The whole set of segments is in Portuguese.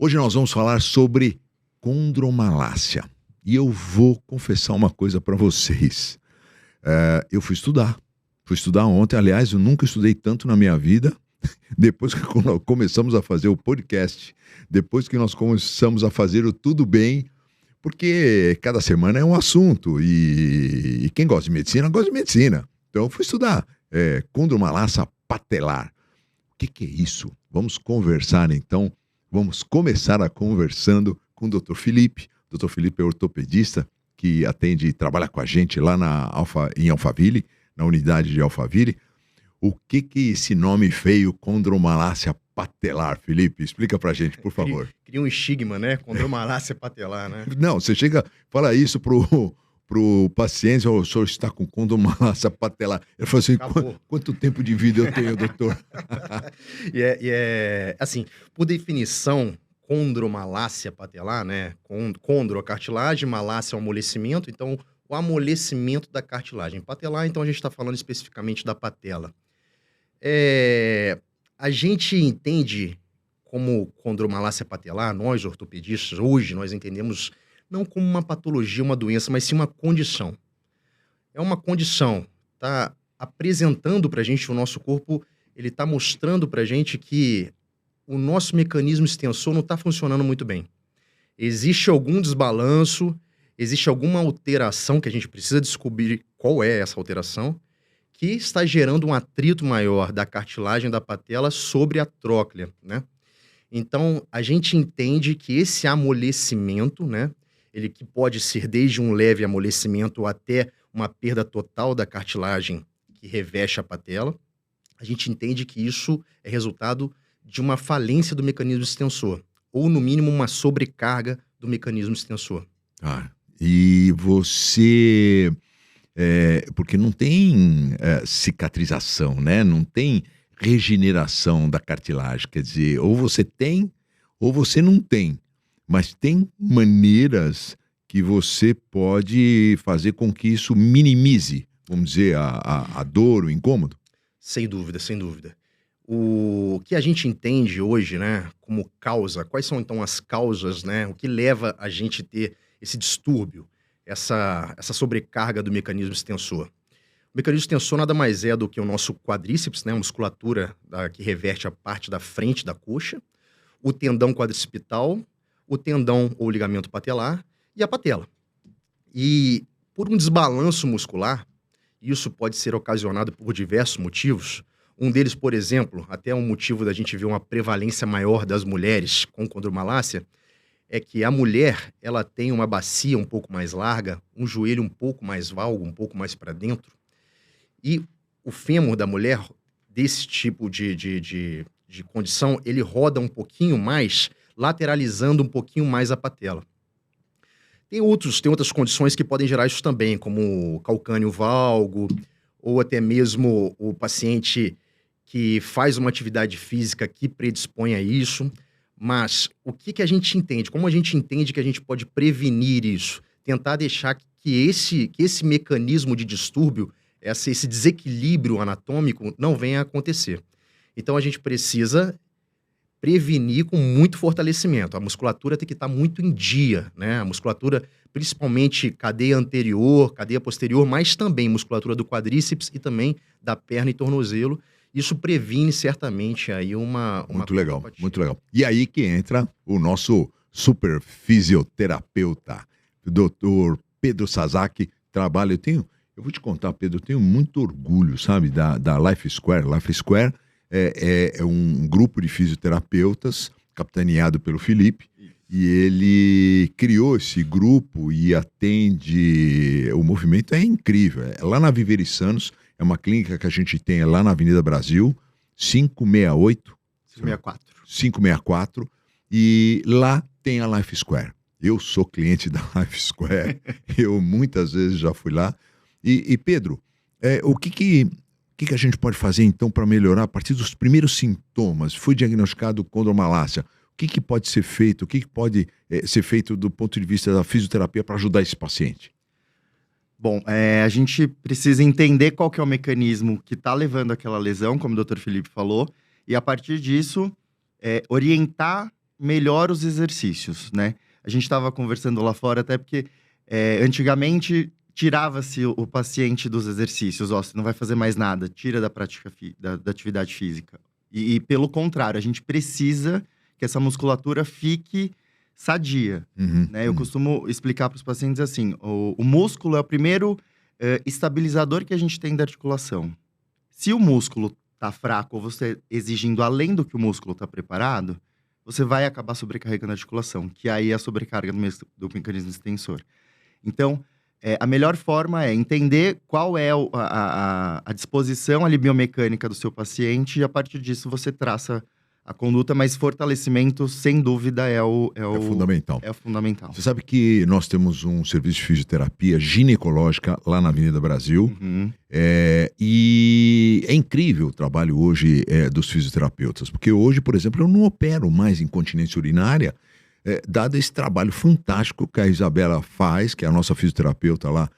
Hoje nós vamos falar sobre condromalácia. E eu vou confessar uma coisa para vocês. Eu fui estudar. Fui estudar ontem. Aliás, eu nunca estudei tanto na minha vida. Depois que começamos a fazer o podcast, depois que nós começamos a fazer o Tudo Bem, porque cada semana é um assunto. E quem gosta de medicina, gosta de medicina. Então eu fui estudar. Condromalácia patelar. O que é isso? Vamos conversar então. Vamos começar conversando com o Dr. Felipe. O Dr. Felipe é ortopedista que trabalha com a gente lá em Alphaville, na unidade de Alphaville. O que esse nome feio, condromalácia patelar, Felipe? Explica pra gente, por favor. Cria um estigma, né? Condromalácia patelar, né? Não, você fala isso pro paciente, o senhor está com condromalácia patelar. Ele falou assim, quanto tempo de vida eu tenho, doutor? Assim, por definição, condromalácia patelar, né? Condro, a cartilagem, malácia é o amolecimento, então o amolecimento da cartilagem patelar, então a gente está falando especificamente da patela. A gente entende como condromalácia patelar, nós ortopedistas, hoje nós entendemos não como uma patologia, uma doença, mas sim uma condição. É uma condição, tá apresentando para a gente o nosso corpo, ele está mostrando para a gente que o nosso mecanismo extensor não está funcionando muito bem. Existe algum desbalanço, existe alguma alteração que a gente precisa descobrir qual é essa alteração, que está gerando um atrito maior da cartilagem da patela sobre a tróclea, né? Então, a gente entende que esse amolecimento, né? Ele que pode ser desde um leve amolecimento até uma perda total da cartilagem que reveste a patela. A gente entende que isso é resultado de uma falência do mecanismo extensor, ou no mínimo uma sobrecarga do mecanismo extensor. E você... porque não tem cicatrização, né? Não tem regeneração da cartilagem. Quer dizer, ou você tem, ou você não tem. Mas tem maneiras que você pode fazer com que isso minimize, vamos dizer, a dor, o incômodo? Sem dúvida, sem dúvida. O que a gente entende hoje, né, como causa, quais são então as causas, né? O que leva a gente a ter esse distúrbio, essa sobrecarga do mecanismo extensor? O mecanismo extensor nada mais é do que o nosso quadríceps, né, a musculatura que reverte a parte da frente da coxa, o tendão quadricipital, o tendão ou ligamento patelar e a patela. E por um desbalanço muscular, isso pode ser ocasionado por diversos motivos. Um deles, por exemplo, até um motivo da gente ver uma prevalência maior das mulheres com condromalácia, é que a mulher, ela tem uma bacia um pouco mais larga, um joelho um pouco mais valgo, um pouco mais para dentro, e o fêmur da mulher, desse tipo de condição, ele roda um pouquinho mais, lateralizando um pouquinho mais a patela. Tem outras condições que podem gerar isso também, como o calcâneo valgo, ou até mesmo o paciente que faz uma atividade física que predispõe a isso. Mas o que a gente entende? Como a gente entende que a gente pode prevenir isso? Tentar deixar que esse mecanismo de distúrbio, esse desequilíbrio anatômico não venha a acontecer. Então a gente precisa prevenir com muito fortalecimento. A musculatura tem que estar muito em dia, né? A musculatura, principalmente cadeia anterior, cadeia posterior, mas também musculatura do quadríceps e também da perna e tornozelo. Isso previne certamente aí uma muito legal, muito legal. E aí que entra o nosso super fisioterapeuta, o Dr. Pedro Sasaki, trabalha. Eu vou te contar, Pedro, eu tenho muito orgulho, sabe, da Life Square. Life Square é um grupo de fisioterapeutas capitaneado pelo Felipe, e ele criou esse grupo e atende. O movimento é incrível. Lá na Viveriçanos, é uma clínica que a gente tem lá na Avenida Brasil, 564, e lá tem a Life Square. Eu sou cliente da Life Square, eu muitas vezes já fui lá. E Pedro, o que a gente pode fazer então para melhorar a partir dos primeiros sintomas? Foi diagnosticado condromalácia. O que pode ser feito? O que pode ser feito do ponto de vista da fisioterapia para ajudar esse paciente? Bom, a gente precisa entender qual que é o mecanismo que está levando aquela lesão, como o Dr. Felipe falou, e a partir disso, orientar melhor os exercícios, né? A gente estava conversando lá fora, até porque antigamente tirava-se o paciente dos exercícios. Ó, você não vai fazer mais nada, tira da prática da atividade física. E pelo contrário, a gente precisa que essa musculatura fique sadia, né? Eu costumo explicar para os pacientes assim, o músculo é o primeiro estabilizador que a gente tem da articulação. Se o músculo tá fraco ou você exigindo além do que o músculo tá preparado, você vai acabar sobrecarregando a articulação, que aí é a sobrecarga do mecanismo extensor. Então, a melhor forma é entender qual é a disposição ali biomecânica do seu paciente e a partir disso você traça a conduta, mas fortalecimento, sem dúvida, é fundamental. É fundamental. Você sabe que nós temos um serviço de fisioterapia ginecológica lá na Avenida Brasil. E é incrível o trabalho hoje dos fisioterapeutas. Porque hoje, por exemplo, eu não opero mais incontinência urinária, dado esse trabalho fantástico que a Isabela faz, que é a nossa fisioterapeuta lá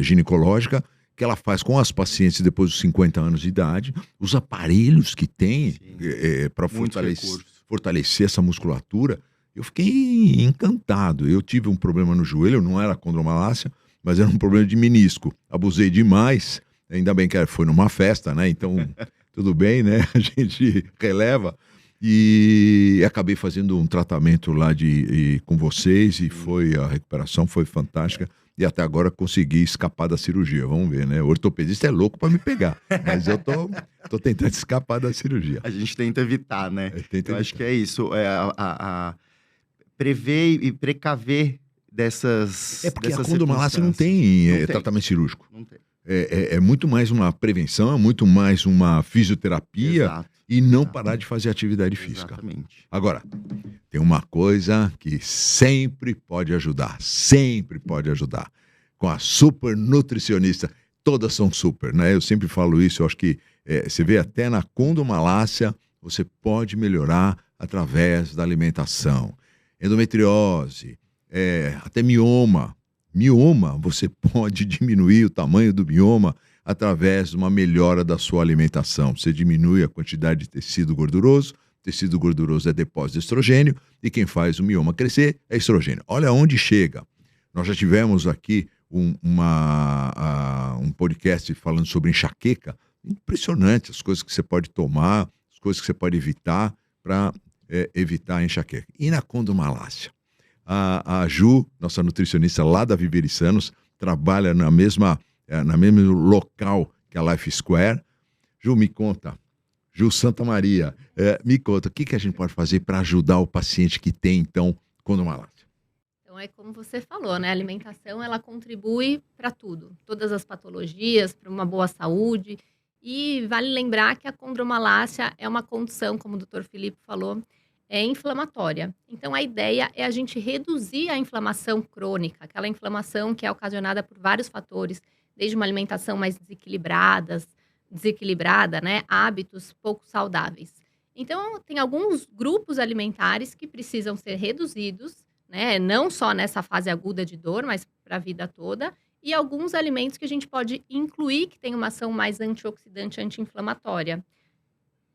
ginecológica, que ela faz com as pacientes depois dos 50 anos de idade, os aparelhos que tem para fortalecer essa musculatura. Eu fiquei encantado. Eu tive um problema no joelho, não era condromalácia, mas era um problema de menisco. Abusei demais, ainda bem que foi numa festa, né? Então, tudo bem, né? A gente releva. E acabei fazendo um tratamento lá com vocês e a recuperação foi fantástica. E até agora consegui escapar da cirurgia. Vamos ver, né? O ortopedista é louco para me pegar. Mas eu tô tentando escapar da cirurgia. A gente tenta evitar, né? Acho que é isso. Prever e precaver dessas... porque a condromalácia não tem tratamento cirúrgico. Não tem. É muito mais uma prevenção, é muito mais uma fisioterapia. Exato. E não parar de fazer atividade física. Exatamente. Agora, tem uma coisa que sempre pode ajudar. Com a super nutricionista. Todas são super, né? Eu sempre falo isso, eu acho que você vê até na condromalácia, você pode melhorar através da alimentação. Endometriose, até mioma. Mioma, você pode diminuir o tamanho do mioma através de uma melhora da sua alimentação. Você diminui a quantidade de tecido gorduroso é depósito de estrogênio, e quem faz o mioma crescer é estrogênio. Olha onde chega. Nós já tivemos aqui um podcast falando sobre enxaqueca. Impressionante as coisas que você pode tomar, as coisas que você pode evitar para evitar a enxaqueca. E na condromalácia? A Ju, nossa nutricionista lá da Viverisanos, trabalha no mesmo local que a Life Square. Ju, me conta. Ju Santa Maria, me conta, o que a gente pode fazer para ajudar o paciente que tem, então, condromalácia? Então, é como você falou, né? A alimentação, ela contribui para tudo. Todas as patologias, para uma boa saúde. E vale lembrar que a condromalácia é uma condição, como o Dr. Filipe falou, inflamatória. Então, a ideia é a gente reduzir a inflamação crônica, aquela inflamação que é ocasionada por vários fatores, desde uma alimentação mais desequilibrada, né? Hábitos pouco saudáveis. Então, tem alguns grupos alimentares que precisam ser reduzidos, né? Não só nessa fase aguda de dor, mas para a vida toda. E alguns alimentos que a gente pode incluir que tem uma ação mais antioxidante, anti-inflamatória.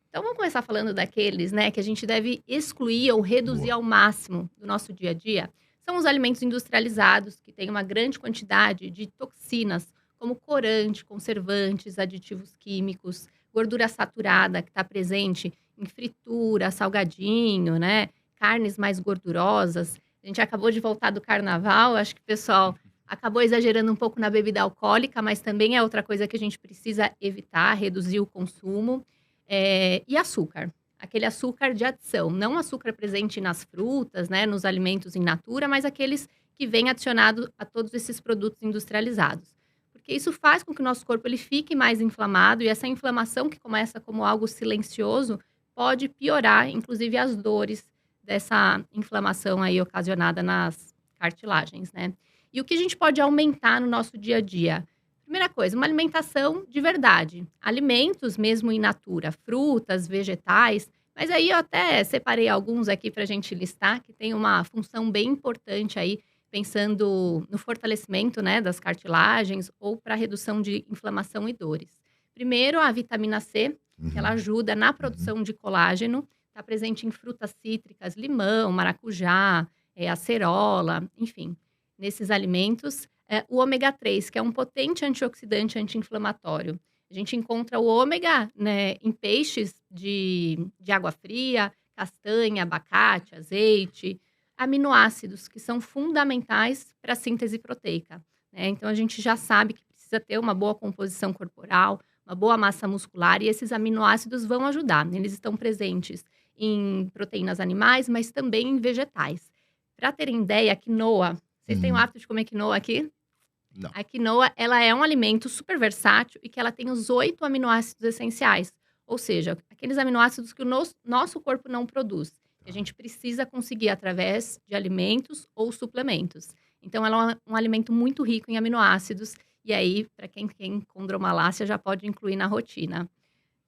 Então, vamos começar falando daqueles, né, que a gente deve excluir ou reduzir ao máximo do nosso dia a dia. São os alimentos industrializados, que têm uma grande quantidade de toxinas, como corante, conservantes, aditivos químicos, gordura saturada, que está presente em fritura, salgadinho, né, carnes mais gordurosas. A gente acabou de voltar do carnaval, acho que o pessoal acabou exagerando um pouco na bebida alcoólica, mas também é outra coisa que a gente precisa evitar, reduzir o consumo. E açúcar, aquele açúcar de adição, não açúcar presente nas frutas, né, nos alimentos in natura, mas aqueles que vêm adicionados a todos esses produtos industrializados. Porque isso faz com que o nosso corpo ele fique mais inflamado, e essa inflamação que começa como algo silencioso pode piorar, inclusive, as dores dessa inflamação aí ocasionada nas cartilagens, né? E o que a gente pode aumentar no nosso dia a dia? Primeira coisa, uma alimentação de verdade. Alimentos mesmo in natura, frutas, vegetais. Mas aí eu até separei alguns aqui para a gente listar, que tem uma função bem importante aí, pensando no fortalecimento, né, das cartilagens ou para redução de inflamação e dores. Primeiro, a vitamina C, que ela ajuda na produção de colágeno. está presente em frutas cítricas, limão, maracujá, acerola, enfim, nesses alimentos. O ômega 3, que é um potente antioxidante anti-inflamatório. A gente encontra o ômega, né, em peixes de água fria, castanha, abacate, azeite, aminoácidos que são fundamentais para a síntese proteica, né? Então a gente já sabe que precisa ter uma boa composição corporal, uma boa massa muscular, e esses aminoácidos vão ajudar. Eles estão presentes em proteínas animais, mas também em vegetais. Para terem ideia, a quinoa, vocês têm o hábito de comer quinoa aqui? Não. A quinoa, ela é um alimento super versátil e que ela tem os 8 aminoácidos essenciais. Ou seja, aqueles aminoácidos que o nosso corpo não produz. A gente precisa conseguir através de alimentos ou suplementos. Então, ela é um alimento muito rico em aminoácidos. E aí, para quem tem condromalácia, já pode incluir na rotina.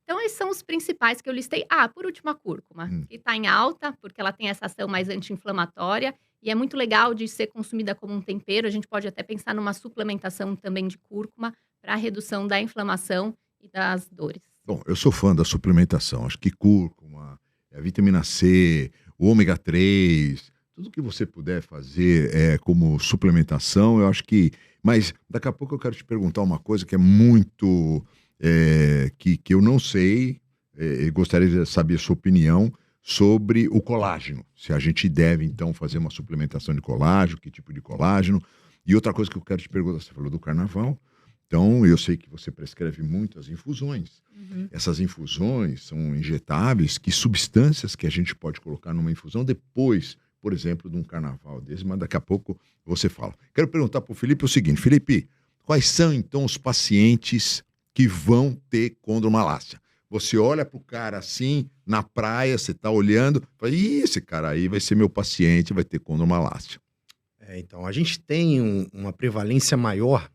Então, esses são os principais que eu listei. Por último, a cúrcuma, que está em alta, porque ela tem essa ação mais anti-inflamatória. E é muito legal de ser consumida como um tempero. A gente pode até pensar numa suplementação também de cúrcuma para a redução da inflamação e das dores. Bom, eu sou fã da suplementação. Acho que cúrcuma, a vitamina C, o ômega 3, tudo que você puder fazer como suplementação, eu acho que... Mas daqui a pouco eu quero te perguntar uma coisa que é muito... que eu não sei, gostaria de saber a sua opinião sobre o colágeno. Se a gente deve, então, fazer uma suplementação de colágeno, que tipo de colágeno. E outra coisa que eu quero te perguntar, você falou do carnaval, então eu sei que você prescreve muitas infusões. Essas infusões são injetáveis, que substâncias que a gente pode colocar numa infusão depois, por exemplo, de um carnaval desse, mas daqui a pouco você fala. Quero perguntar para o Felipe o seguinte, Felipe, quais são, então, os pacientes que vão ter condromalácia? Você olha pro cara assim, na praia, você tá olhando, fala, esse cara aí vai ser meu paciente, vai ter condromalácia. Então, a gente tem uma prevalência maior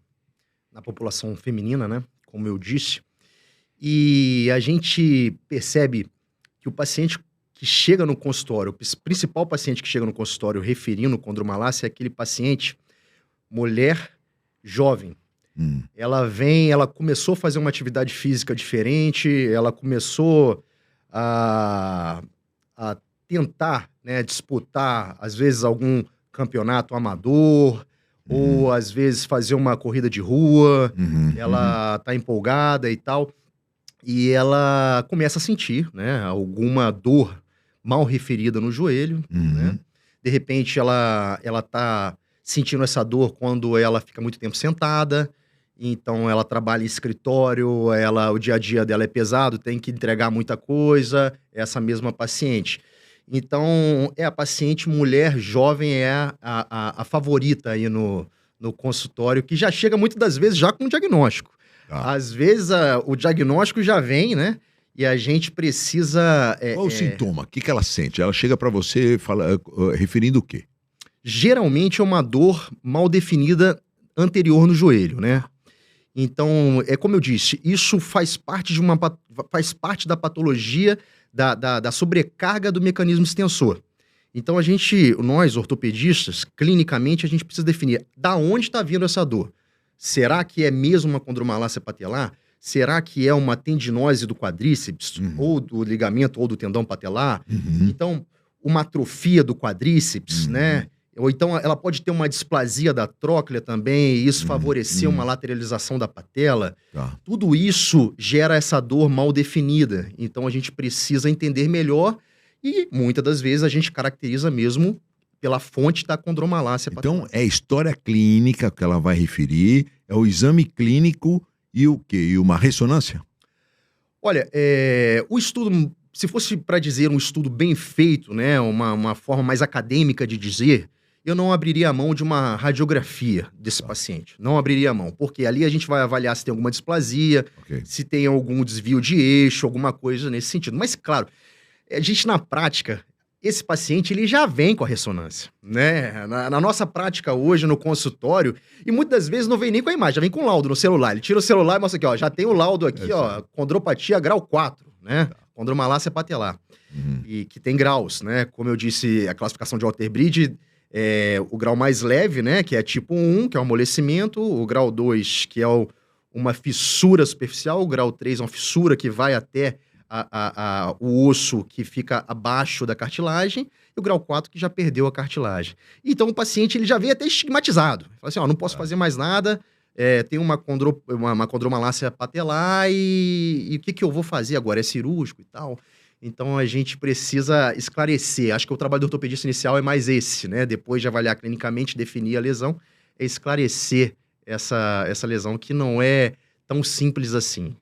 na população feminina, né? Como eu disse. E a gente percebe que o paciente que chega no consultório, o principal paciente que chega no consultório referindo condromalácia é aquele paciente, mulher jovem. Ela começou a fazer uma atividade física diferente, ela começou a tentar, né, disputar, às vezes, algum campeonato amador, ou às vezes fazer uma corrida de rua, ela tá empolgada e tal, e ela começa a sentir, né, alguma dor mal referida no joelho, né? De repente ela tá sentindo essa dor quando ela fica muito tempo sentada. Então, ela trabalha em escritório, o dia a dia dela é pesado, tem que entregar muita coisa, essa mesma paciente. Então, a paciente mulher jovem é a favorita aí no consultório, que já chega muitas das vezes já com um diagnóstico. Às vezes, o diagnóstico já vem, né? E a gente precisa... Qual o sintoma? O que ela sente? Ela chega para você referindo o quê? Geralmente é uma dor mal definida anterior no joelho, né? Então, como eu disse, isso faz parte da patologia da sobrecarga do mecanismo extensor. Então, nós ortopedistas, clinicamente, a gente precisa definir da onde está vindo essa dor. Será que é mesmo uma condromalácia patelar? Será que é uma tendinose do quadríceps, ou do ligamento, ou do tendão patelar? Então, uma atrofia do quadríceps, né? Ou então ela pode ter uma displasia da tróclea também, e isso favorecer uma lateralização da patela. Tudo isso gera essa dor mal definida. Então a gente precisa entender melhor e muitas das vezes a gente caracteriza mesmo pela fonte da condromalácia patelar. Então é a história clínica que ela vai referir, é o exame clínico e o quê? E uma ressonância? Olha, o estudo, se fosse para dizer um estudo bem feito, né, uma forma mais acadêmica de dizer, eu não abriria a mão de uma radiografia desse paciente. Não abriria a mão, porque ali a gente vai avaliar se tem alguma displasia, se tem algum desvio de eixo, alguma coisa nesse sentido. Mas, claro, a gente na prática, esse paciente ele já vem com a ressonância, né? Na nossa prática hoje, no consultório, e muitas das vezes não vem nem com a imagem, já vem com o laudo no celular. Ele tira o celular e mostra aqui, ó, já tem o laudo aqui, ó, condropatia grau 4, né? Condromalácia patelar. E que tem graus, né? Como eu disse, a classificação de Walter-Bridge... o grau mais leve, né, que é tipo 1, que é o amolecimento, o grau 2, que é uma fissura superficial, o grau 3 é uma fissura que vai até o osso que fica abaixo da cartilagem e o grau 4 que já perdeu a cartilagem. Então o paciente ele já veio até estigmatizado. Fala assim, ó, não posso fazer mais nada, tem uma condromalácia patelar e o que eu vou fazer agora? É cirúrgico e tal? Então a gente precisa esclarecer. Acho que o trabalho do ortopedista inicial é mais esse, né? Depois de avaliar clinicamente, definir a lesão, é esclarecer essa lesão que não é tão simples assim.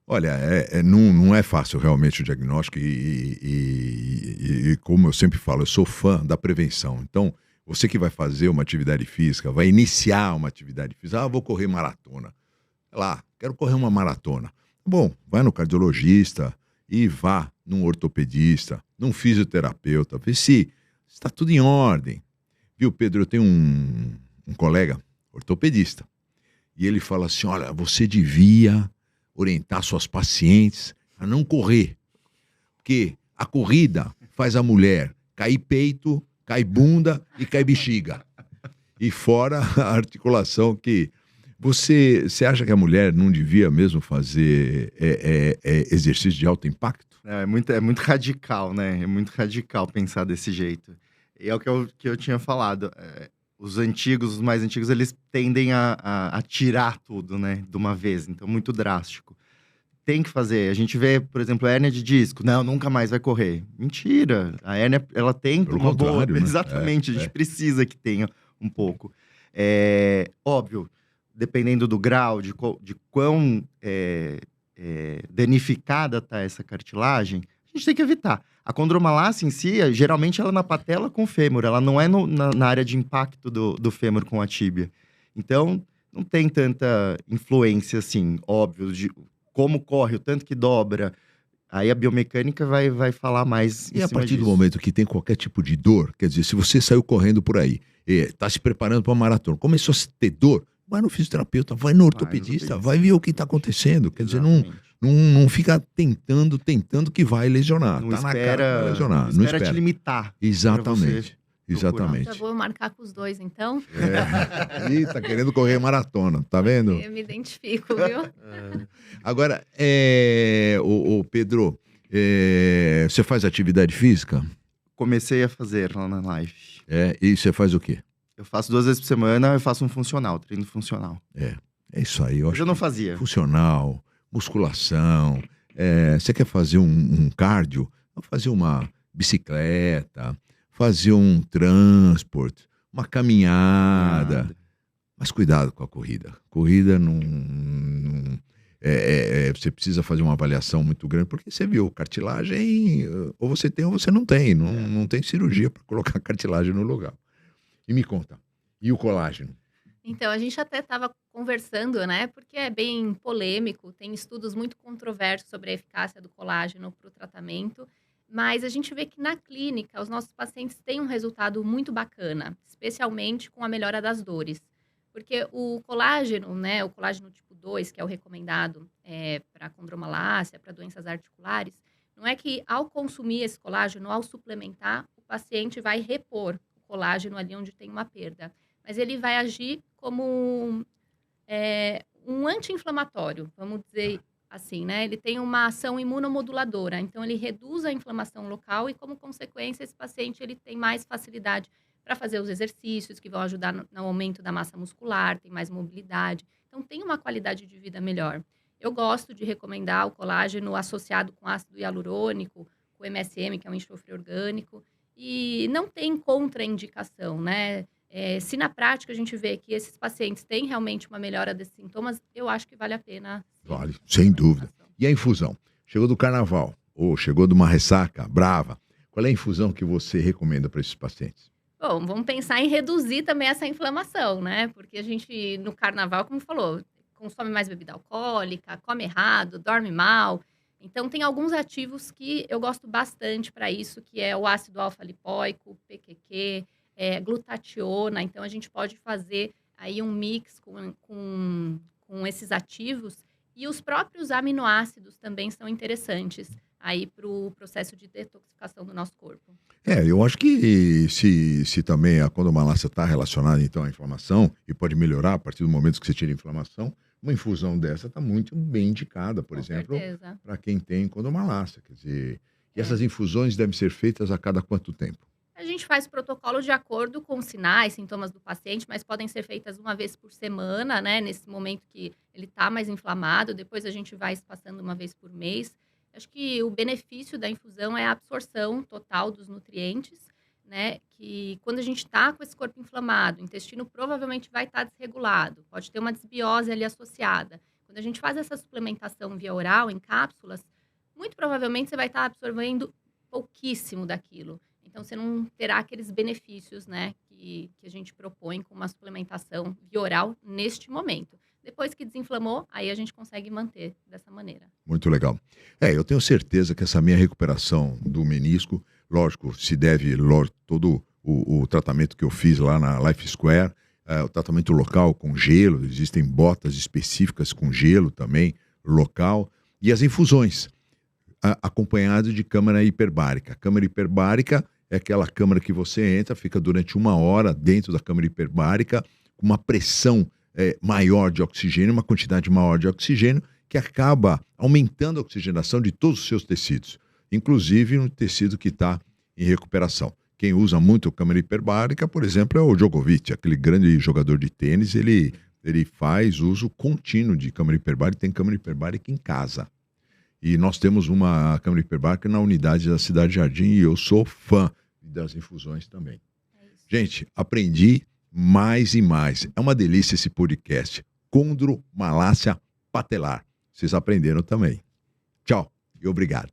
Olha, não é fácil realmente o diagnóstico e como eu sempre falo, eu sou fã da prevenção. Então, você que vai fazer uma atividade física, vai iniciar uma atividade física, vou correr maratona. Sei lá, quero correr uma maratona. Bom, vai no cardiologista e vá num ortopedista, num fisioterapeuta, vê se está tudo em ordem. Viu, Pedro, eu tenho um colega ortopedista e ele fala assim, olha, você devia orientar suas pacientes a não correr, porque a corrida faz a mulher cair peito, cai bunda e cai bexiga. E fora a articulação que... Você acha que a mulher não devia mesmo fazer exercício de alto impacto? É muito radical, né? É muito radical pensar desse jeito. E é o que eu tinha falado. Os mais antigos, eles tendem a tirar tudo, né? De uma vez. Então, muito drástico. Tem que fazer. A gente vê, por exemplo, a hérnia de disco. Não, nunca mais vai correr. Mentira. A hérnia, ela tem Pelo uma boa... contrário, né? Exatamente. A gente precisa que tenha um pouco. Óbvio, dependendo do grau, de quão danificada está essa cartilagem, a gente tem que evitar. A condromalácia em si, geralmente ela é na patela com o fêmur, ela não é na área de impacto do fêmur com a tíbia. Então, não tem tanta influência assim, óbvio, de como corre, o tanto que dobra. Aí a biomecânica vai falar mais E a partir do momento que tem qualquer tipo de dor, quer dizer, se você saiu correndo por aí, está se preparando para uma maratona, começou a ter dor, vai no fisioterapeuta, vai no ortopedista, vai ver o que está acontecendo. Quer dizer, não fica tentando que vai lesionar. Não tá espera, na cara que vai lesionar. Não espera te limitar. Exatamente. Exatamente. Já vou marcar com os dois, então. Ih, tá querendo correr maratona, tá vendo? Eu me identifico, viu? Agora, o Pedro, você faz atividade física? Comecei a fazer lá na live. E você faz o quê? Eu faço 2 vezes por semana, eu faço um funcional, treino funcional. É isso aí. Eu não fazia. Funcional, musculação. Você quer fazer um cardio? Vamos fazer uma bicicleta, fazer um transporte, uma caminhada. Mas cuidado com a corrida. Corrida não você precisa fazer uma avaliação muito grande, porque você viu, cartilagem, ou você tem ou você não tem. Não tem cirurgia para colocar cartilagem no lugar. E me conta, e o colágeno? Então, a gente até estava conversando, né? Porque é bem polêmico, tem estudos muito controversos sobre a eficácia do colágeno para o tratamento, mas a gente vê que na clínica os nossos pacientes têm um resultado muito bacana, especialmente com a melhora das dores. Porque o colágeno, né? O colágeno tipo 2, que é o recomendado para condromalácia, para doenças articulares, não é que ao consumir esse colágeno, ao suplementar, o paciente vai repor colágeno ali onde tem uma perda. Mas ele vai agir como um anti-inflamatório, vamos dizer assim, né? Ele tem uma ação imunomoduladora, então ele reduz a inflamação local e, como consequência, esse paciente ele tem mais facilidade para fazer os exercícios que vão ajudar no aumento da massa muscular, tem mais mobilidade. Então, tem uma qualidade de vida melhor. Eu gosto de recomendar o colágeno associado com ácido hialurônico, com MSM, que é um enxofre orgânico, e não tem contraindicação, né? Se na prática a gente vê que esses pacientes têm realmente uma melhora desses sintomas, eu acho que vale a pena. Vale, sem dúvida. E a infusão? Chegou do carnaval, ou chegou de uma ressaca brava. Qual é a infusão que você recomenda para esses pacientes? Bom, vamos pensar em reduzir também essa inflamação, né? Porque a gente, no carnaval, como falou, consome mais bebida alcoólica, come errado, dorme mal. Então, tem alguns ativos que eu gosto bastante para isso, que é o ácido alfa-lipoico, PQQ, glutationa. Então, a gente pode fazer aí um mix com esses ativos. E os próprios aminoácidos também são interessantes. aí para o processo de detoxificação do nosso corpo. Eu acho que se também a condomalácia está relacionada então à inflamação e pode melhorar a partir do momento que você tira a inflamação, uma infusão dessa está muito bem indicada, por Com exemplo, certeza. para quem tem condomalácia. Quer dizer, e É. essas infusões devem ser feitas a cada quanto tempo? A gente faz protocolo de acordo com os sinais, sintomas do paciente, mas podem ser feitas uma vez por semana, né? Nesse momento que ele está mais inflamado, depois a gente vai espaçando uma vez por mês. Acho que o benefício da infusão é a absorção total dos nutrientes, né? Que quando a gente está com esse corpo inflamado, o intestino provavelmente vai estar desregulado, pode ter uma desbiose ali associada. Quando a gente faz essa suplementação via oral, em cápsulas, muito provavelmente você vai estar absorvendo pouquíssimo daquilo. Então, você não terá aqueles benefícios, né, que a gente propõe com uma suplementação via oral neste momento. Depois que desinflamou, aí a gente consegue manter dessa maneira. Muito legal. Eu tenho certeza que essa minha recuperação do menisco, lógico, se deve todo o tratamento que eu fiz lá na Life Square, o tratamento local com gelo, existem botas específicas com gelo também, local, e as infusões, acompanhado de câmara hiperbárica. A câmara hiperbárica é aquela câmara que você entra, fica durante 1 hora dentro da câmara hiperbárica, com uma pressão maior de oxigênio, uma quantidade maior de oxigênio, que acaba aumentando a oxigenação de todos os seus tecidos, inclusive um tecido que está em recuperação. Quem usa muito câmara hiperbárica, por exemplo, é o Djokovic, aquele grande jogador de tênis, ele faz uso contínuo de câmara hiperbárica, tem câmara hiperbárica em casa. E nós temos uma câmara hiperbárica na unidade da Cidade Jardim e eu sou fã das infusões também. Gente, aprendi mais e mais. É uma delícia esse podcast. Condromalácia patelar. Vocês aprenderam também. Tchau e obrigado.